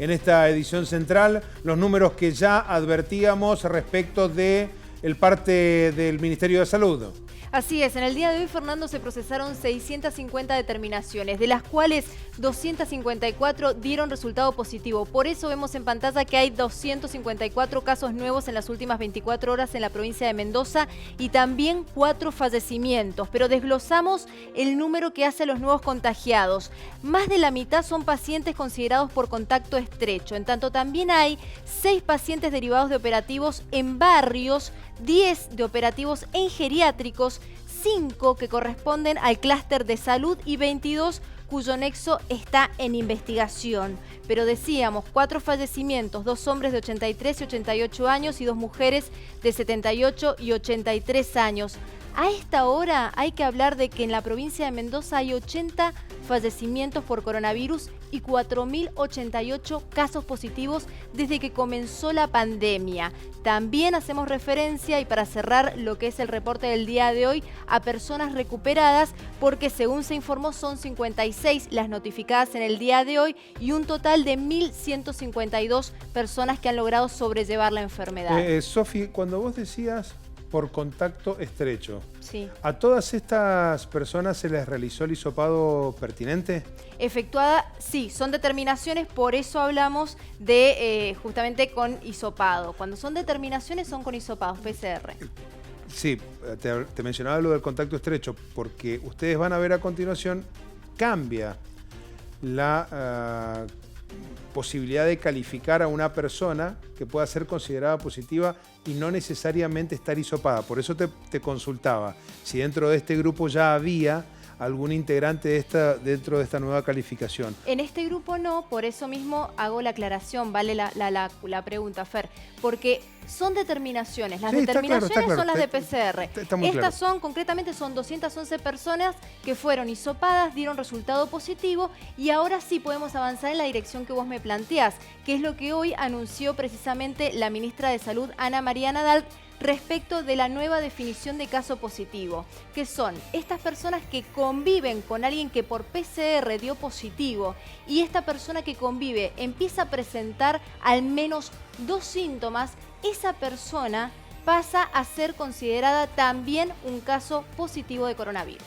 en esta edición central, los números que ya advertíamos respecto de el parte del Ministerio de Salud. Así es, en el día de hoy, Fernando, se procesaron 650 determinaciones, de las cuales 254 dieron resultado positivo. Por eso vemos en pantalla que hay 254 casos nuevos en las últimas 24 horas en la provincia de Mendoza y también 4 fallecimientos. Pero desglosamos el número que hace los nuevos contagiados. Más de la mitad son pacientes considerados por contacto estrecho. En tanto, también hay 6 pacientes derivados de operativos en barrios, 10 de operativos en geriátricos, 5 que corresponden al clúster de salud y 22 cuyo nexo está en investigación. Pero decíamos, 4 fallecimientos, 2 hombres de 83 y 88 años y 2 mujeres de 78 y 83 años. A esta hora hay que hablar de que en la provincia de Mendoza hay 80 fallecimientos por coronavirus y 4.088 casos positivos desde que comenzó la pandemia. También hacemos referencia, y para cerrar lo que es el reporte del día de hoy, a personas recuperadas, porque según se informó son 56 las notificadas en el día de hoy y un total de 1.152 personas que han logrado sobrellevar la enfermedad. Sofi, cuando vos decías por contacto estrecho, sí, ¿a todas estas personas se les realizó el hisopado pertinente? Efectuada, sí, son determinaciones, por eso hablamos de justamente con hisopado. Cuando son determinaciones son con hisopados PCR. Sí, te mencionaba lo del contacto estrecho, porque ustedes van a ver a continuación, cambia la posibilidad de calificar a una persona que pueda ser considerada positiva y no necesariamente estar hisopada. Por eso te consultaba si dentro de este grupo ya había algún integrante dentro de esta nueva calificación. En este grupo no, por eso mismo hago la aclaración, vale la pregunta, Fer, porque son determinaciones, las determinaciones está claro. Son las de PCR. Estas son, concretamente, son 211 personas que fueron hisopadas, dieron resultado positivo y ahora sí podemos avanzar en la dirección que vos me planteás, que es lo que hoy anunció precisamente la ministra de Salud, Ana María Nadal, respecto de la nueva definición de caso positivo, que son estas personas que conviven con alguien que por PCR dio positivo y esta persona que convive empieza a presentar al menos 2 síntomas, esa persona pasa a ser considerada también un caso positivo de coronavirus.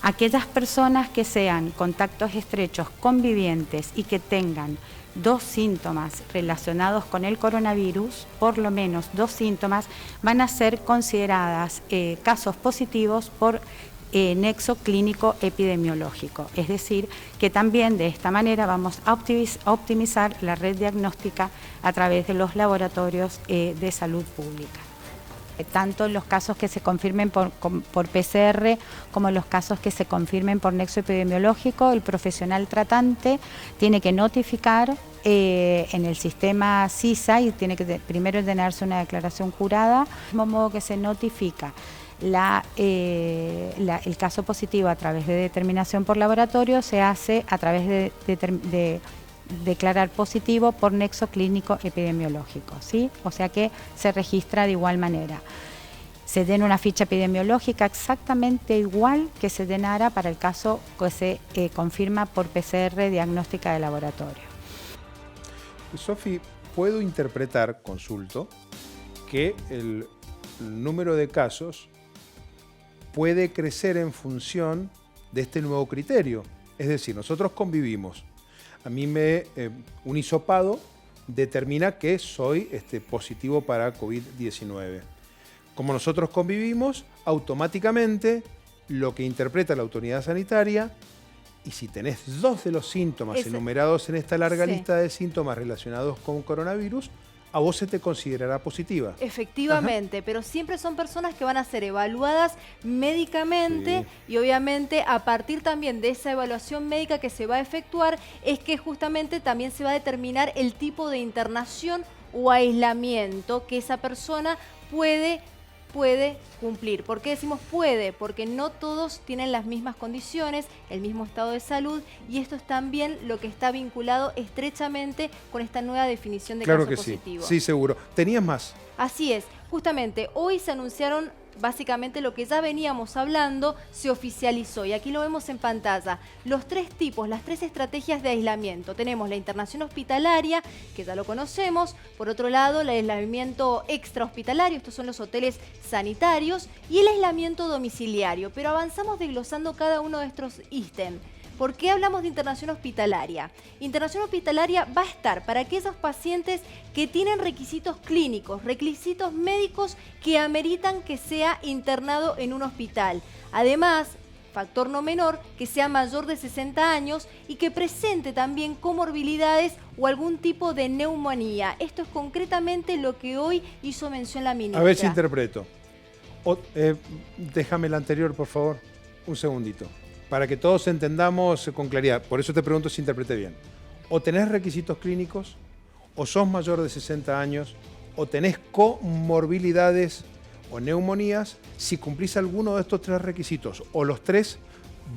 Aquellas personas que sean contactos estrechos convivientes y que tengan 2 síntomas relacionados con el coronavirus, por lo menos 2 síntomas, van a ser consideradas casos positivos por nexo clínico epidemiológico. Es decir, que también de esta manera vamos a optimizar la red diagnóstica a través de los laboratorios de salud pública. Tanto los casos que se confirmen por PCR como los casos que se confirmen por nexo epidemiológico, el profesional tratante tiene que notificar en el sistema CISA y tiene que primero tenerse una declaración jurada, del mismo modo que se notifica el caso positivo a través de determinación por laboratorio, se hace a través de declarar positivo por nexo clínico epidemiológico, ¿sí? O sea que se registra de igual manera. Se den una ficha epidemiológica exactamente igual que se denara para el caso que se confirma por PCR diagnóstica de laboratorio. Sofi, puedo interpretar, consulto, que el número de casos puede crecer en función de este nuevo criterio. Es decir, nosotros convivimos. A mí un hisopado determina que soy positivo para COVID-19. Como nosotros convivimos, automáticamente lo que interpreta la autoridad sanitaria, y si tenés 2 de los síntomas enumerados en esta larga lista de síntomas relacionados con coronavirus, a vos se te considerará positiva. Efectivamente, ajá, pero siempre son personas que van a ser evaluadas médicamente y obviamente a partir también de esa evaluación médica que se va a efectuar es que justamente también se va a determinar el tipo de internación o aislamiento que esa persona puede cumplir. ¿Por qué decimos puede? Porque no todos tienen las mismas condiciones, el mismo estado de salud y esto es también lo que está vinculado estrechamente con esta nueva definición de caso positivo. Sí, seguro. ¿Tenías más? Así es. Justamente, hoy se anunciaron básicamente lo que ya veníamos hablando se oficializó y aquí lo vemos en pantalla. Los 3 tipos, las 3 estrategias de aislamiento. Tenemos la internación hospitalaria, que ya lo conocemos. Por otro lado, el aislamiento extrahospitalario, estos son los hoteles sanitarios, y el aislamiento domiciliario. Pero avanzamos desglosando cada uno de estos ítems. ¿Por qué hablamos de internación hospitalaria? Internación hospitalaria va a estar para aquellos pacientes que tienen requisitos clínicos, requisitos médicos que ameritan que sea internado en un hospital. Además, factor no menor, que sea mayor de 60 años y que presente también comorbilidades o algún tipo de neumonía. Esto es concretamente lo que hoy hizo mención la ministra. A ver si interpreto. Déjame la anterior, por favor, un segundito, para que todos entendamos con claridad. Por eso te pregunto si interpreté bien. O tenés requisitos clínicos, o sos mayor de 60 años, o tenés comorbilidades o neumonías. Si cumplís alguno de estos 3 requisitos, o los 3,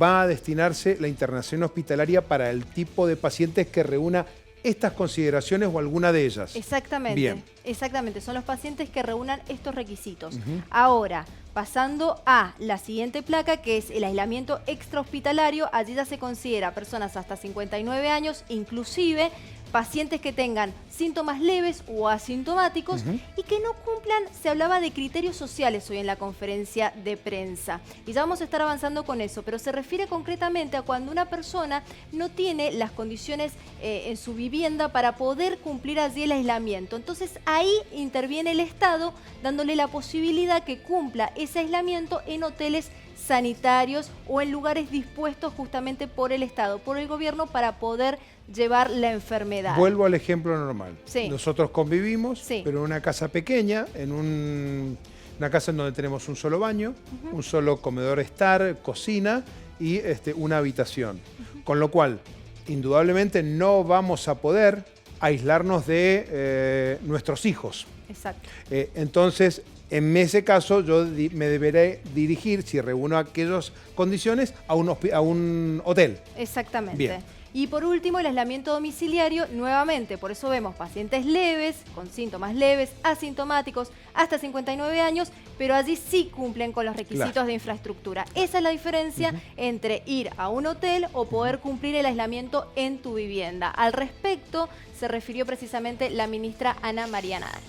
va a destinarse la internación hospitalaria para el tipo de pacientes que reúna estas consideraciones o alguna de ellas. Exactamente. Bien. Exactamente, son los pacientes que reúnan estos requisitos. Ahora, pasando a la siguiente placa, que es el aislamiento extrahospitalario, allí ya se considera personas hasta 59 años, inclusive pacientes que tengan síntomas leves o asintomáticos y que no cumplan, se hablaba de criterios sociales hoy en la conferencia de prensa. Y ya vamos a estar avanzando con eso, pero se refiere concretamente a cuando una persona no tiene las condiciones en su vivienda para poder cumplir allí el aislamiento. Entonces ahí interviene el Estado dándole la posibilidad que cumpla ese aislamiento en hoteles sanitarios o en lugares dispuestos justamente por el Estado, por el gobierno, para poder llevar la enfermedad. Vuelvo al ejemplo normal. Sí. Nosotros convivimos, Sí. pero en una casa pequeña, en una casa en donde tenemos un solo baño, un solo comedor estar, cocina y una habitación. Con lo cual, indudablemente no vamos a poder aislarnos de nuestros hijos. Exacto. Entonces, en ese caso, yo me deberé dirigir, si reúno aquellas condiciones, a un hotel. Exactamente. Bien. Y por último, el aislamiento domiciliario, nuevamente, por eso vemos pacientes leves, con síntomas leves, asintomáticos, hasta 59 años, pero allí sí cumplen con los requisitos de infraestructura. Esa es la diferencia entre ir a un hotel o poder cumplir el aislamiento en tu vivienda. Al respecto, se refirió precisamente la ministra Ana María Nadal.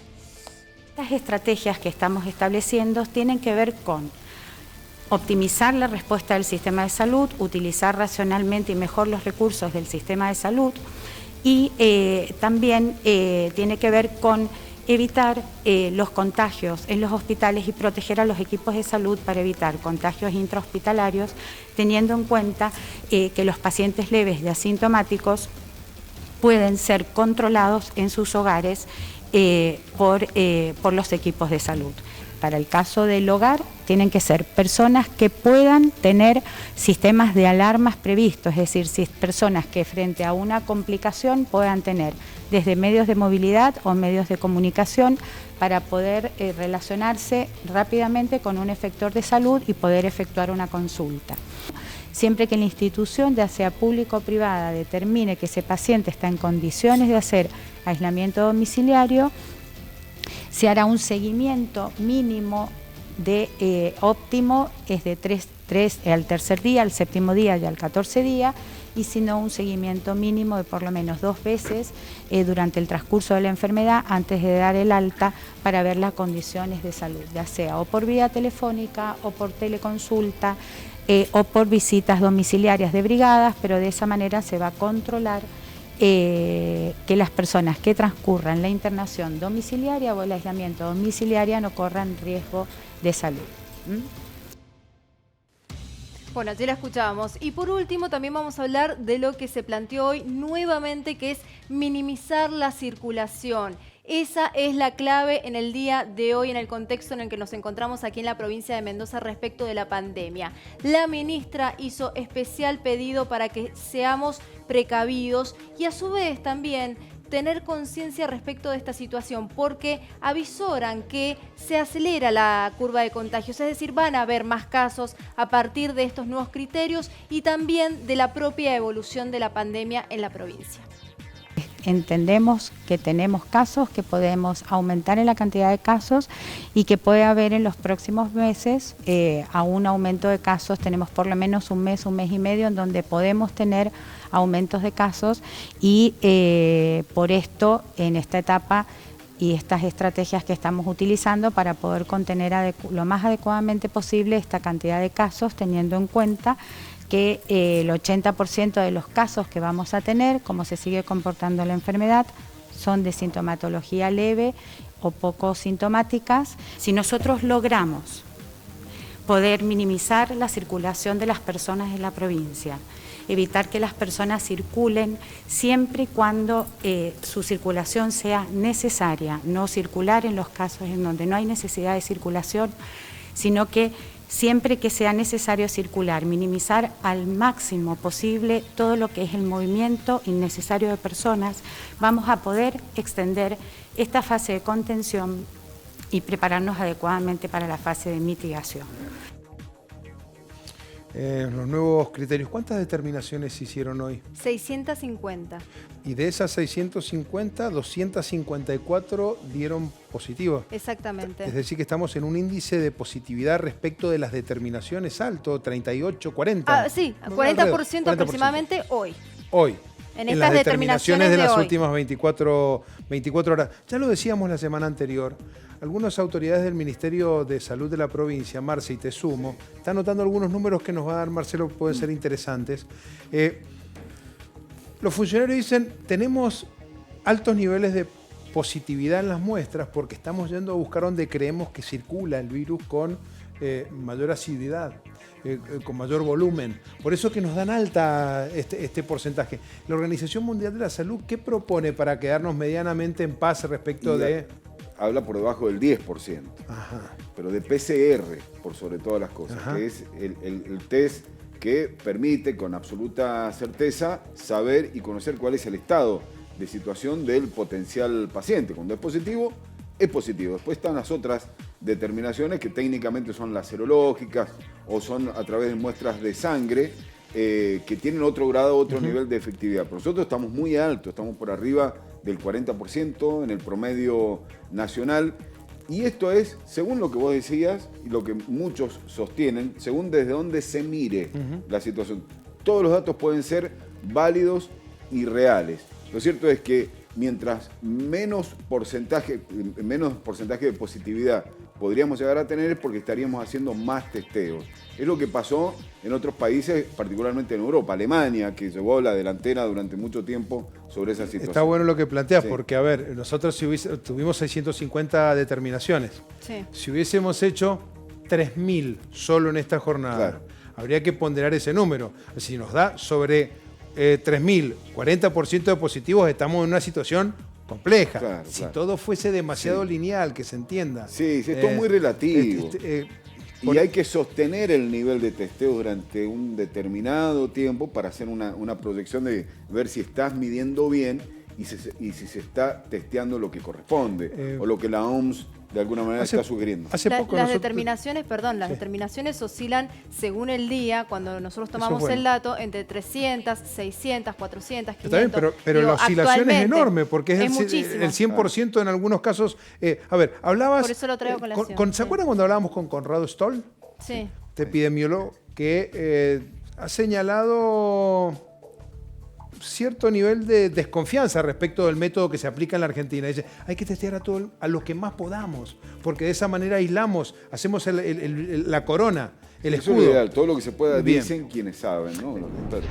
Las estrategias que estamos estableciendo tienen que ver con optimizar la respuesta del sistema de salud, utilizar racionalmente y mejor los recursos del sistema de salud y también tiene que ver con evitar los contagios en los hospitales y proteger a los equipos de salud para evitar contagios intrahospitalarios, teniendo en cuenta que los pacientes leves y asintomáticos pueden ser controlados en sus hogares por los equipos de salud. Para el caso del hogar, tienen que ser personas que puedan tener sistemas de alarmas previstos, es decir, personas que frente a una complicación puedan tener desde medios de movilidad o medios de comunicación para poder relacionarse rápidamente con un efector de salud y poder efectuar una consulta. Siempre que la institución, ya sea pública o privada, determine que ese paciente está en condiciones de hacer aislamiento domiciliario, se hará un seguimiento mínimo de óptimo, es de 3 al tercer día, al séptimo día y al 14 día, y si no, un seguimiento mínimo de por lo menos 2 veces durante el transcurso de la enfermedad antes de dar el alta para ver las condiciones de salud, ya sea o por vía telefónica o por teleconsulta o por visitas domiciliarias de brigadas, pero de esa manera se va a controlar que las personas que transcurran la internación domiciliaria o el aislamiento domiciliario no corran riesgo de salud. Bueno, ya la escuchábamos. Y por último, también vamos a hablar de lo que se planteó hoy nuevamente, que es minimizar la circulación. Esa es la clave en el día de hoy, en el contexto en el que nos encontramos aquí en la provincia de Mendoza respecto de la pandemia. La ministra hizo especial pedido para que seamos precavidos y a su vez también tener conciencia respecto de esta situación, porque avisoran que se acelera la curva de contagios, es decir, van a haber más casos a partir de estos nuevos criterios y también de la propia evolución de la pandemia en la provincia. entendemos que tenemos casos, que podemos aumentar en la cantidad de casos y que puede haber en los próximos meses a un aumento de casos. Tenemos por lo menos un mes y medio en donde podemos tener aumentos de casos y por esto en esta etapa y estas estrategias que estamos utilizando para poder contener lo más adecuadamente posible esta cantidad de casos, teniendo en cuenta que el 80% de los casos que vamos a tener, como se sigue comportando la enfermedad, son de sintomatología leve o poco sintomáticas. Si nosotros logramos poder minimizar la circulación de las personas en la provincia, evitar que las personas circulen siempre y cuando su circulación sea necesaria, no circular en los casos en donde no hay necesidad de circulación, sino que siempre que sea necesario circular, minimizar al máximo posible todo lo que es el movimiento innecesario de personas, vamos a poder extender esta fase de contención y prepararnos adecuadamente para la fase de mitigación. Los nuevos criterios, ¿cuántas determinaciones se hicieron hoy? 650. Y de esas 650, 254 dieron positivo. Exactamente. Es decir, que estamos en un índice de positividad respecto de las determinaciones alto, 38, 40. Sí, 40% aproximadamente hoy. Hoy. En las estas determinaciones de las hoy. últimas 24 horas. Ya lo decíamos la semana anterior. Algunas autoridades del Ministerio de Salud de la provincia, Marce, y te sumo, están notando algunos números que nos va a dar Marcelo que pueden ser interesantes. Los funcionarios dicen, tenemos altos niveles de positividad en las muestras porque estamos yendo a buscar donde creemos que circula el virus con mayor asiduidad, con mayor volumen. Por eso que nos dan alta este porcentaje. La Organización Mundial de la Salud, ¿qué propone para quedarnos medianamente en paz respecto de...? Habla por debajo del 10%, Ajá. pero de PCR, por sobre todas las cosas, Ajá. que es el test que permite con absoluta certeza saber y conocer cuál es el estado de situación del potencial paciente. Cuando es positivo, es positivo. Después están las otras determinaciones que técnicamente son las serológicas o son a través de muestras de sangre que tienen otro grado, otro nivel de efectividad. Pero nosotros estamos muy altos, estamos por arriba del 40% en el promedio nacional. Y esto es, según lo que vos decías y lo que muchos sostienen, según desde dónde se mire la situación. Todos los datos pueden ser válidos y reales. Lo cierto es que mientras menos porcentaje de positividad podríamos llegar a tener es porque estaríamos haciendo más testeos. Es lo que pasó en otros países, particularmente en Europa. Alemania, que llevó la delantera durante mucho tiempo sobre esa situación. Está bueno lo que planteas, Sí. porque, a ver, nosotros tuvimos 650 determinaciones. Sí. Si hubiésemos hecho 3.000 solo en esta jornada, Claro. habría que ponderar ese número. Si nos da sobre 3.000, 40% de positivos, estamos en una situación compleja. Claro, si claro. todo fuese demasiado lineal, que se entienda. Sí, esto es muy relativo. Y hay que sostener el nivel de testeo durante un determinado tiempo para hacer una proyección de ver si estás midiendo bien y si se está testeando lo que corresponde o lo que la OMS de alguna manera está sugiriendo. Hace poco Las nosotros- determinaciones oscilan según el día, cuando nosotros tomamos bueno. el dato, entre 300, 600, 400, 500. Está bien, pero Digo, la oscilación es actualmente enorme, porque es muchísimo. el 100% en algunos casos. A ver, hablabas... Por eso lo traigo a colación, ¿Se sí. acuerdan cuando hablábamos con Conrado Stoll? Sí. Este epidemiólogo que ha señalado cierto nivel de desconfianza respecto del método que se aplica en la Argentina. Dice, hay que testear a lo que más podamos, porque de esa manera aislamos, hacemos la corona, el Eso es escudo. lo ideal, todo lo que se pueda Bien. dicen quienes saben, ¿no? Los expertos.